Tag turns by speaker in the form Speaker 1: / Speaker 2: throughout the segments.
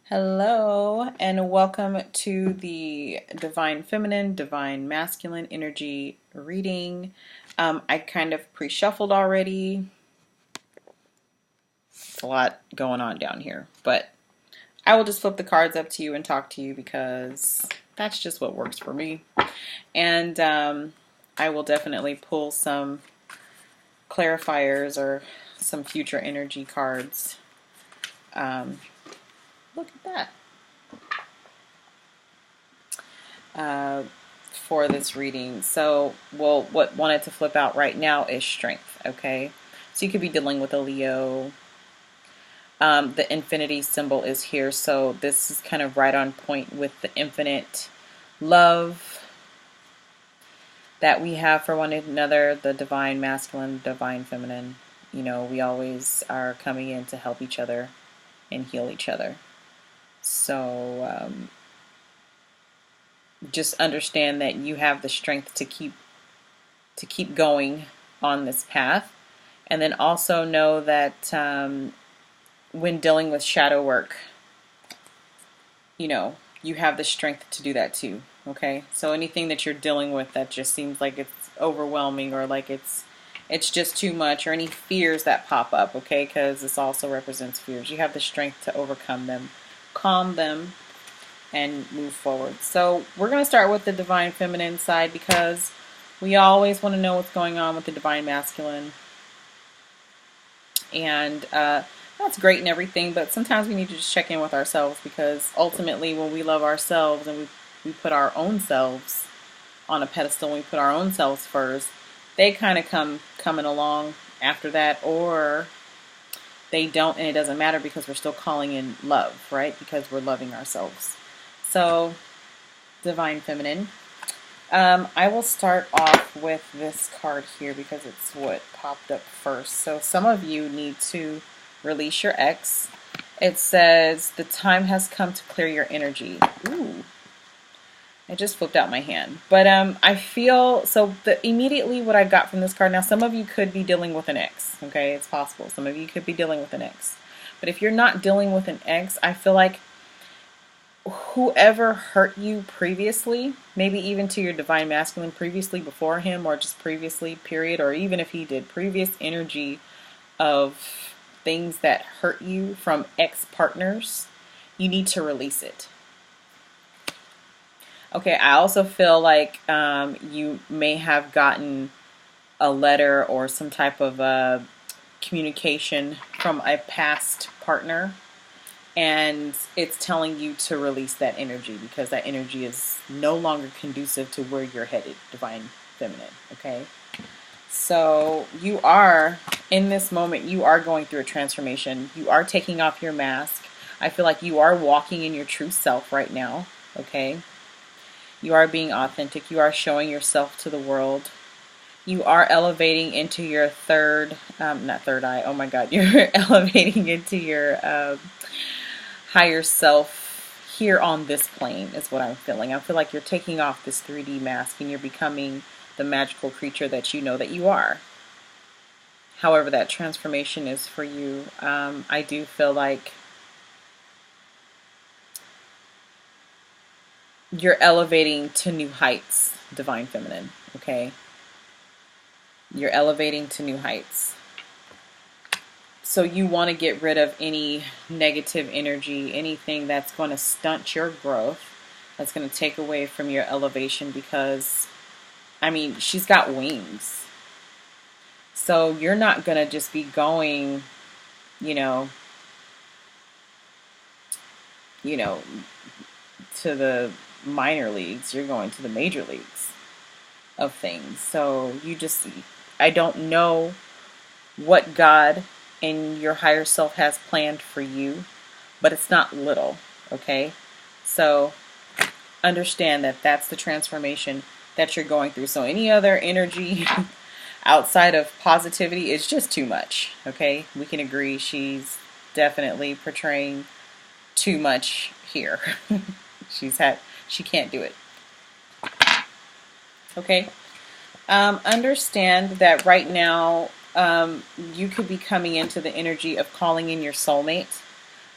Speaker 1: Hello, and welcome to the Divine Feminine, Divine Masculine energy reading. I kind of pre-shuffled already. It's a lot going on down here, but I will just flip the cards up to you and talk to you because that's just what works for me. And I will definitely pull some clarifiers or some future energy cards. Look at that. For this reading. So, what wanted to flip out right now is strength, okay? So you could be dealing with a Leo. The infinity symbol is here, so this is kind of right on point with the infinite love that we have for one another, the divine masculine, divine feminine. You know, we always are coming in to help each other and heal each other. So, just understand that you have the strength to keep going on this path, and then also know that when dealing with shadow work, you know, you have the strength to do that too. Okay, so anything that you're dealing with that just seems like it's overwhelming or like it's just too much, or any fears that pop up, okay, because this also represents fears, you have the strength to overcome them, calm them, and move forward. So we're going to start with the divine feminine side because we always want to know what's going on with the divine masculine. And that's great and everything, but sometimes we need to just check in with ourselves, because ultimately when we love ourselves and we put our own selves on a pedestal, and we put our own selves first, they kind of coming along after that, or they don't, and it doesn't matter because we're still calling in love, right? Because we're loving ourselves. So, divine feminine. I will start off with this card here because it's what popped up first. So some of you need to release your ex. It says the time has come to clear your energy. Ooh, I just flipped out my hand. But I feel, so immediately what I got from this card, now some of you could be dealing with an ex, okay? It's possible. Some of you could be dealing with an ex. But if you're not dealing with an ex, I feel like whoever hurt you previously, maybe even to your divine masculine previously before him, or just previously, period, or even if he did, previous energy of things that hurt you from ex-partners, you need to release it. Okay, I also feel like you may have gotten a letter or some type of communication from a past partner, and it's telling you to release that energy because that energy is no longer conducive to where you're headed, divine feminine, okay? So you are, in this moment, you are going through a transformation. You are taking off your mask. I feel like you are walking in your true self right now, okay? You are being authentic. You are showing yourself to the world. You are elevating into your not third eye, oh my God, you're elevating into your higher self here on this plane is what I'm feeling. I feel like you're taking off this 3D mask and you're becoming the magical creature that you know that you are. However that transformation is for you, I do feel like you're elevating to new heights, divine feminine, okay? You're elevating to new heights. So you want to get rid of any negative energy, anything that's going to stunt your growth, that's going to take away from your elevation, because, I mean, she's got wings. So you're not going to just be going, you know, to the minor leagues. You're going to the major leagues of things. So I don't know what God and your higher self has planned for you, but it's not little, okay? So understand that that's the transformation that you're going through. So any other energy outside of positivity is just too much, okay? We can agree she's definitely portraying too much here. She can't do it. Okay? Understand that right now, you could be coming into the energy of calling in your soulmate.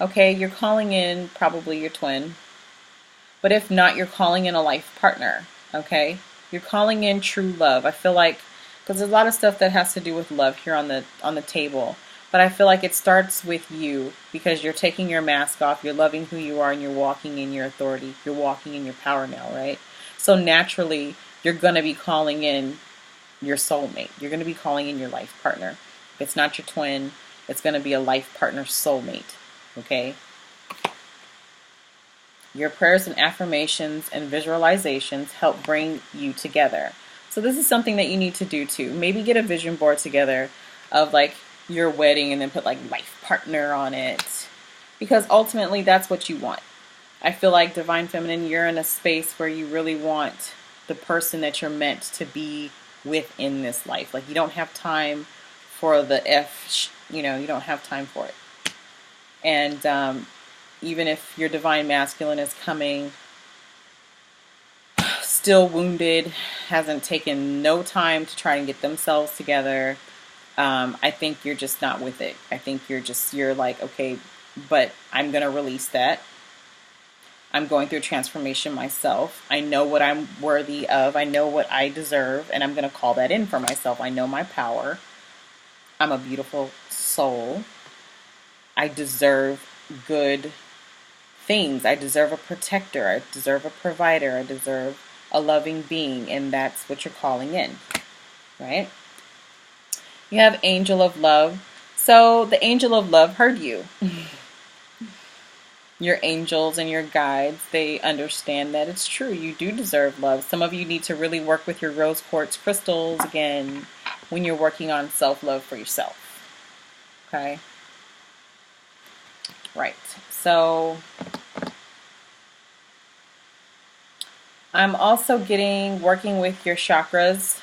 Speaker 1: Okay, you're calling in probably your twin. But if not, you're calling in a life partner, okay? You're calling in true love. I feel like, because there's a lot of stuff that has to do with love here on the table, but I feel like it starts with you, because you're taking your mask off, you're loving who you are, and you're walking in your authority. You're walking in your power now, right? So naturally, you're going to be calling in your soulmate. You're going to be calling in your life partner. If it's not your twin, it's going to be a life partner soulmate, okay? Your prayers and affirmations and visualizations help bring you together. So this is something that you need to do too. Maybe get a vision board together of like your wedding and then put like life partner on it, because ultimately that's what you want. I feel like Divine Feminine, you're in a space where you really want the person that you're meant to be with in this life. Like you don't have time for the you don't have time for it. And even if your Divine Masculine is coming still wounded, hasn't taken no time to try and get themselves together, I think you're just not with it. I think you're like, okay, but I'm going to release that. I'm going through a transformation myself. I know what I'm worthy of. I know what I deserve, and I'm going to call that in for myself. I know my power. I'm a beautiful soul. I deserve good things. I deserve a protector. I deserve a provider. I deserve a loving being, and that's what you're calling in, right? You have Angel of Love. So the Angel of Love heard you. Your angels and your guides, they understand that it's true. You do deserve love. Some of you need to really work with your rose quartz crystals again when you're working on self-love for yourself. Okay? Right. So I'm also working with your chakras.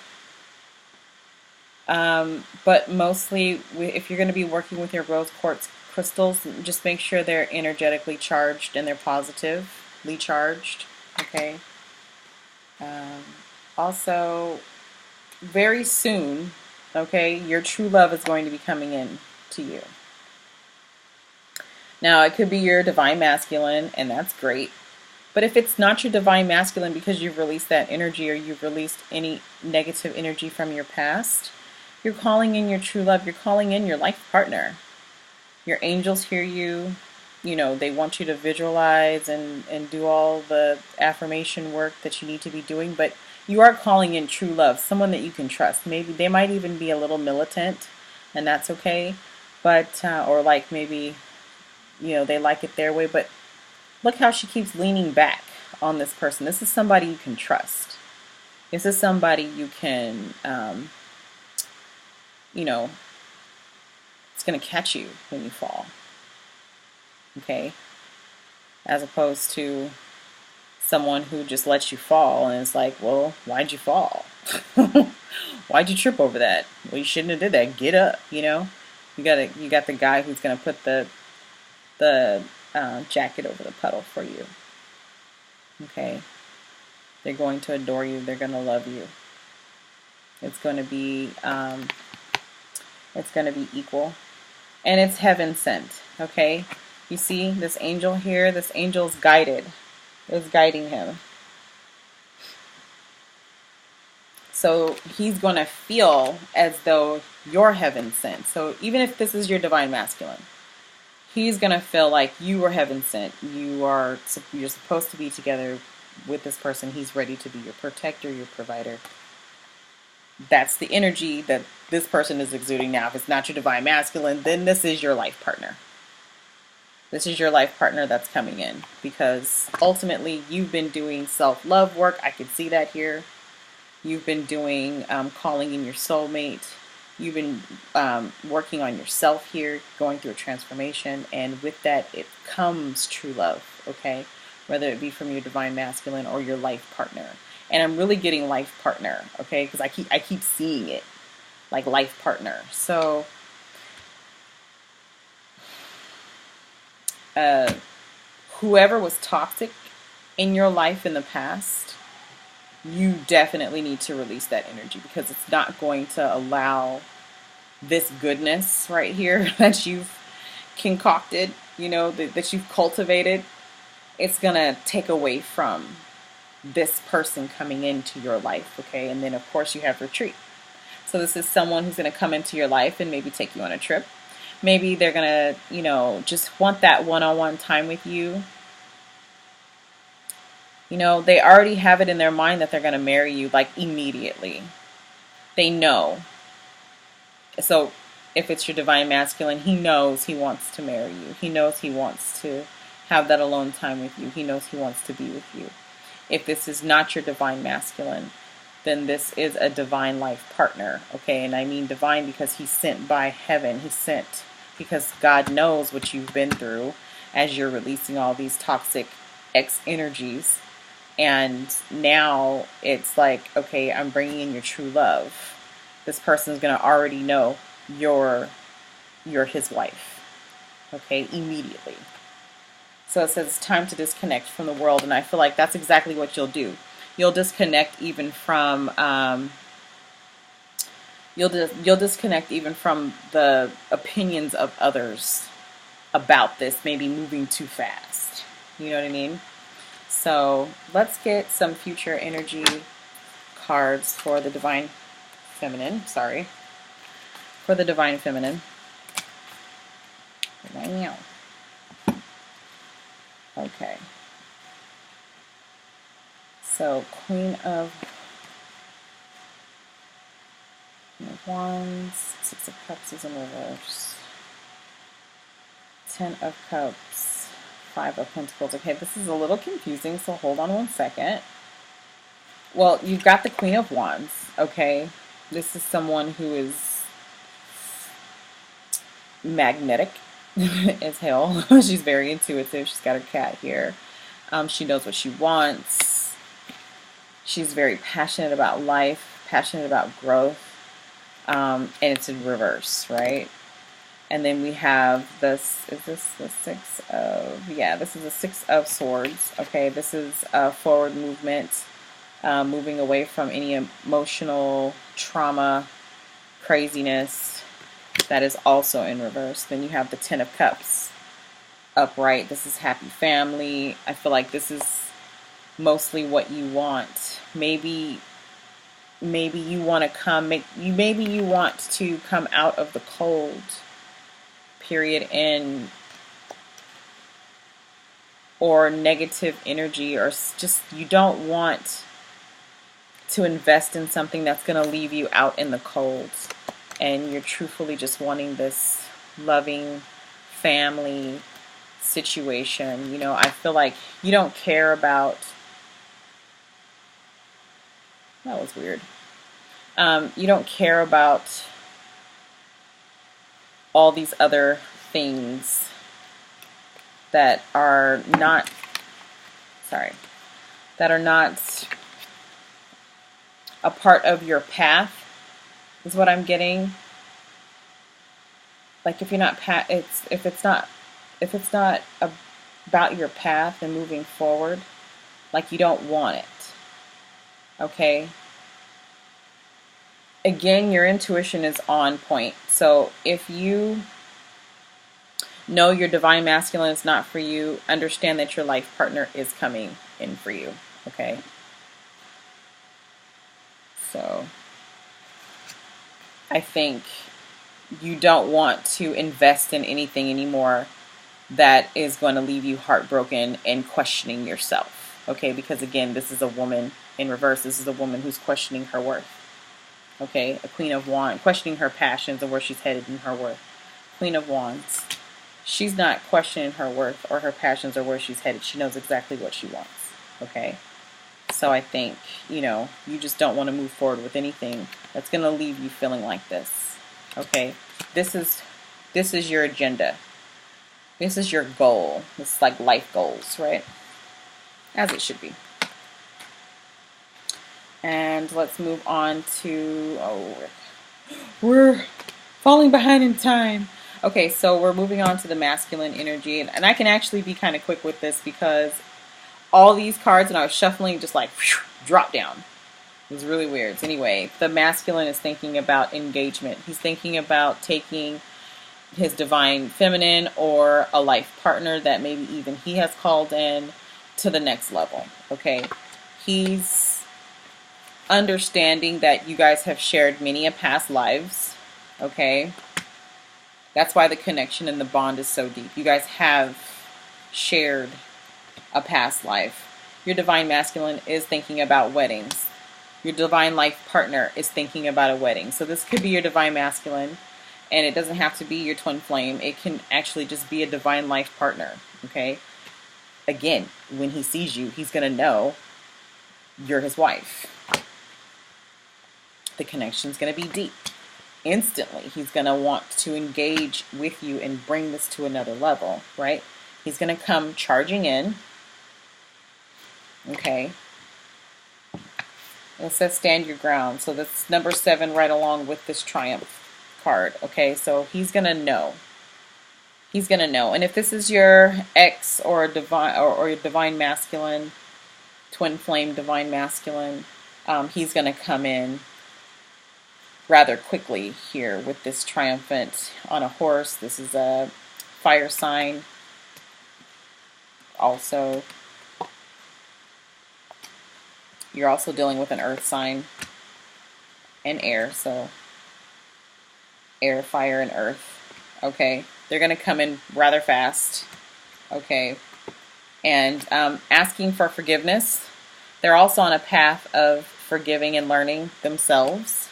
Speaker 1: But mostly, if you're going to be working with your rose quartz crystals, just make sure they're energetically charged and they're positively charged. Okay. Also, very soon, okay, your true love is going to be coming in to you. Now, it could be your Divine Masculine, and that's great. But if it's not your Divine Masculine because you've released that energy, or you've released any negative energy from your past, you're calling in your true love. You're calling in your life partner. Your angels hear you. You know, they want you to visualize and do all the affirmation work that you need to be doing. But you are calling in true love, someone that you can trust. Maybe they might even be a little militant, and that's okay. But, or like maybe, they like it their way. But look how she keeps leaning back on this person. This is somebody you can trust. This is somebody you can, it's going to catch you when you fall. Okay? As opposed to someone who just lets you fall and is like, well, why'd you fall? Why'd you trip over that? Well, you shouldn't have did that. Get up, You got the guy who's going to put the jacket over the puddle for you. Okay? They're going to adore you. They're going to love you. It's going to be equal, and it's heaven sent. Okay, you see this angel here. This angel's guided. It's guiding him. So he's going to feel as though you're heaven sent. So even if this is your Divine Masculine, he's going to feel like you were heaven sent. You're supposed to be together with this person. He's ready to be your protector, your provider. That's the energy that this person is exuding now. If it's not your Divine Masculine, then this is your life partner. This is your life partner that's coming in, because ultimately you've been doing self-love work. I can see that here. You've been doing calling in your soulmate. You've been working on yourself here, going through a transformation, and with that it comes true love, okay? Whether it be from your Divine Masculine or your life partner. And I'm really getting life partner, okay? Because I keep seeing it, like life partner. So, whoever was toxic in your life in the past, you definitely need to release that energy, because it's not going to allow this goodness right here that you've concocted that you've cultivated, it's going to take away from this person coming into your life, okay? And then, of course, you have retreat. So this is someone who's going to come into your life and maybe take you on a trip. Maybe they're going to, just want that one-on-one time with you. They already have it in their mind that they're going to marry you, like, immediately. They know. So if it's your divine masculine, he knows he wants to marry you. He knows he wants to have that alone time with you. He knows he wants to be with you. If this is not your divine masculine, then this is a divine life partner, okay? And I mean divine because he's sent by heaven. He's sent because God knows what you've been through as you're releasing all these toxic X energies. And now it's like, okay, I'm bringing in your true love. This person's going to already know you're his wife, okay, immediately. So it says it's time to disconnect from the world, and I feel like that's exactly what you'll do. You'll disconnect even from you'll disconnect even from the opinions of others about this maybe moving too fast. You know what I mean? So let's get some future energy cards for the divine feminine. Sorry, for the divine feminine. Wow. Okay. So Queen of Wands, Six of Cups is in reverse. 10 of Cups, 5 of Pentacles. Okay, this is a little confusing, so hold on one second. Well, you've got the Queen of Wands, okay? This is someone who is magnetic as hell. She's very intuitive. She's got her cat here. She knows what she wants. She's very passionate about life, passionate about growth. And it's in reverse, right? And then we have this, is this the Six of, yeah, this is the Six of Swords. Okay, this is a forward movement, moving away from any emotional trauma, craziness. That is also in reverse. Then you have the Ten of Cups upright. This is happy family. I feel like this is mostly what you want. Maybe you want to come, maybe you want to come out of the cold period or negative energy, or just you don't want to invest in something that's going to leave you out in the cold, and you're truthfully just wanting this loving family situation. I feel like you don't care about, that was weird. You don't care about all these other things that are not, that are not a part of your path, is what I'm getting. Like if it's not about your path and moving forward, like you don't want it. Okay? Again, your intuition is on point. So if you know your divine masculine is not for you, understand that your life partner is coming in for you. Okay? So I think you don't want to invest in anything anymore that is going to leave you heartbroken and questioning yourself. Okay? Because again, this is a woman in reverse. This is a woman who's questioning her worth. Okay, a Queen of Wands, questioning her passions and where she's headed in her worth. Queen of Wands, she's not questioning her worth or her passions or where she's headed. She knows exactly what she wants. Okay, so I think, you just don't want to move forward with anything that's going to leave you feeling like this. Okay, this is your agenda. This is your goal. This is like life goals, right? As it should be. And let's move on to, we're falling behind in time. Okay, so we're moving on to the masculine energy. And I can actually be kind of quick with this because all these cards, and I was shuffling, just like drop down. It was really weird. So anyway, the masculine is thinking about engagement. He's thinking about taking his divine feminine or a life partner that maybe even he has called in to the next level. Okay, he's understanding that you guys have shared many a past lives. Okay, that's why the connection and the bond is so deep. You guys have shared a past life. Your divine masculine is thinking about weddings. Your divine life partner is thinking about a wedding. So this could be your divine masculine, and it doesn't have to be your twin flame. It can actually just be a divine life partner. Okay, again, when he sees you, he's going to know you're his wife. The connection's going to be deep. Instantly, he's going to want to engage with you and bring this to another level, right? He's going to come charging in. Okay. It says stand your ground. So that's number 7 right along with this triumph card. Okay, so he's going to know. He's going to know. And if this is your ex or a divine or your divine masculine, twin flame divine masculine, he's going to come in rather quickly here with this triumphant on a horse. This is a fire sign. Also, you're also dealing with an earth sign and air. So air, fire, and earth. Okay, they're going to come in rather fast. Okay, and asking for forgiveness. They're also on a path of forgiving and learning themselves.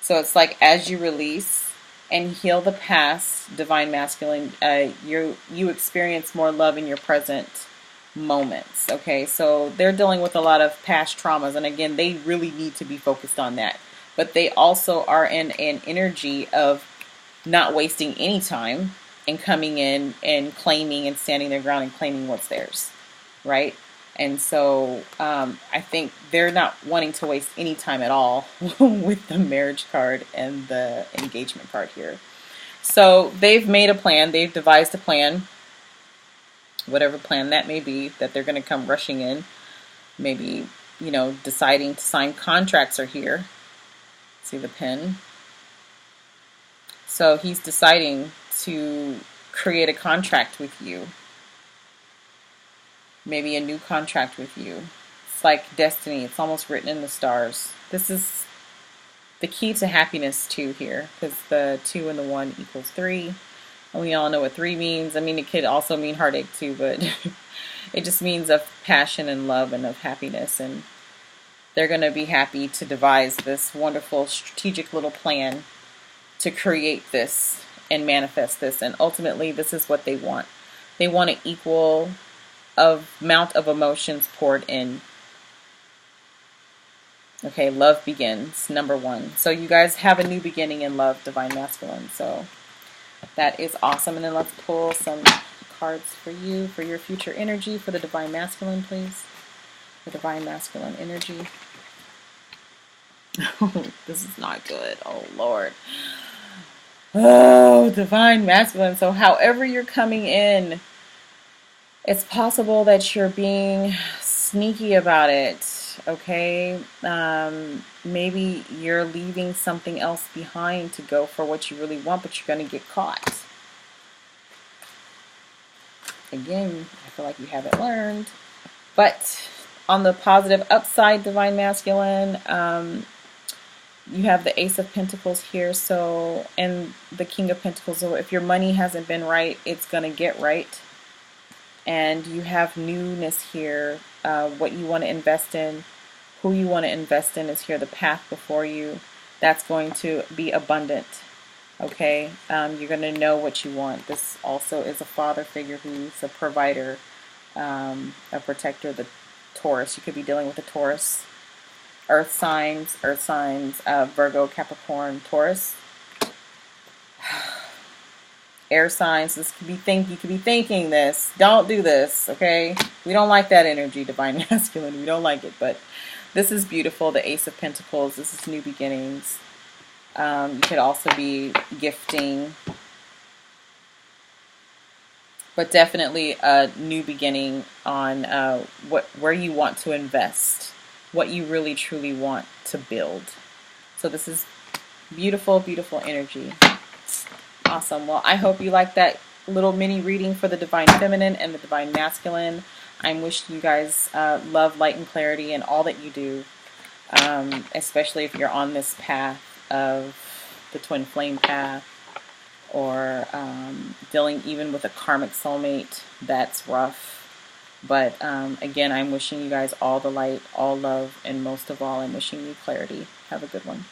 Speaker 1: So it's like as you release and heal the past, divine masculine, you experience more love in your present moments. Okay, so they're dealing with a lot of past traumas, and again, they really need to be focused on that. But they also are in an energy of not wasting any time and coming in and claiming and standing their ground and claiming what's theirs, right? And so I think they're not wanting to waste any time at all with the marriage card and the engagement card here. So they've made a plan. They've devised a plan, whatever plan that may be, that they're going to come rushing in. Maybe, deciding to sign contracts are here. See the pen? So he's deciding to create a contract with you. Maybe a new contract with you. It's like destiny. It's almost written in the stars. This is the key to happiness too here, because the 2 and the 1 equals 3. And we all know what 3 means. I mean, it could also mean heartache too, but it just means of passion and love and of happiness. And they're going to be happy to devise this wonderful strategic little plan to create this and manifest this. And ultimately, this is what they want. They want an equal amount of emotions poured in. Okay, love begins, number 1. So you guys have a new beginning in love, divine masculine. So that is awesome. And then let's pull some cards for you, for your future energy, for the divine masculine, please. The divine masculine energy. Oh, this is not good. Oh, Lord. Oh, divine masculine. So however you're coming in, it's possible that you're being sneaky about it, okay? Maybe you're leaving something else behind to go for what you really want, but you're going to get caught. Again, I feel like you haven't learned. But on the positive upside, divine masculine, you have the Ace of Pentacles here, so, and the King of Pentacles. So if your money hasn't been right, it's going to get right. And you have newness here, what you want to invest in, who you want to invest in is here, the path before you. That's going to be abundant, okay? You're going to know what you want. This also is a father figure who's a provider, a protector, the Taurus. You could be dealing with a Taurus. Earth signs, Virgo, Capricorn, Taurus. Air signs, this could be you could be thinking this. Don't do this, okay? We don't like that energy, divine masculine. We don't like it, but this is beautiful. The Ace of Pentacles. This is new beginnings. You could also be gifting, but definitely a new beginning on where you want to invest, what you really truly want to build. So this is beautiful, beautiful energy. Awesome. Well, I hope you like that little mini reading for the Divine Feminine and the Divine Masculine. I'm wishing you guys love, light, and clarity in all that you do, especially if you're on this path of the twin flame path, or dealing even with a karmic soulmate. That's rough. But again, I'm wishing you guys all the light, all love, and most of all, I'm wishing you clarity. Have a good one.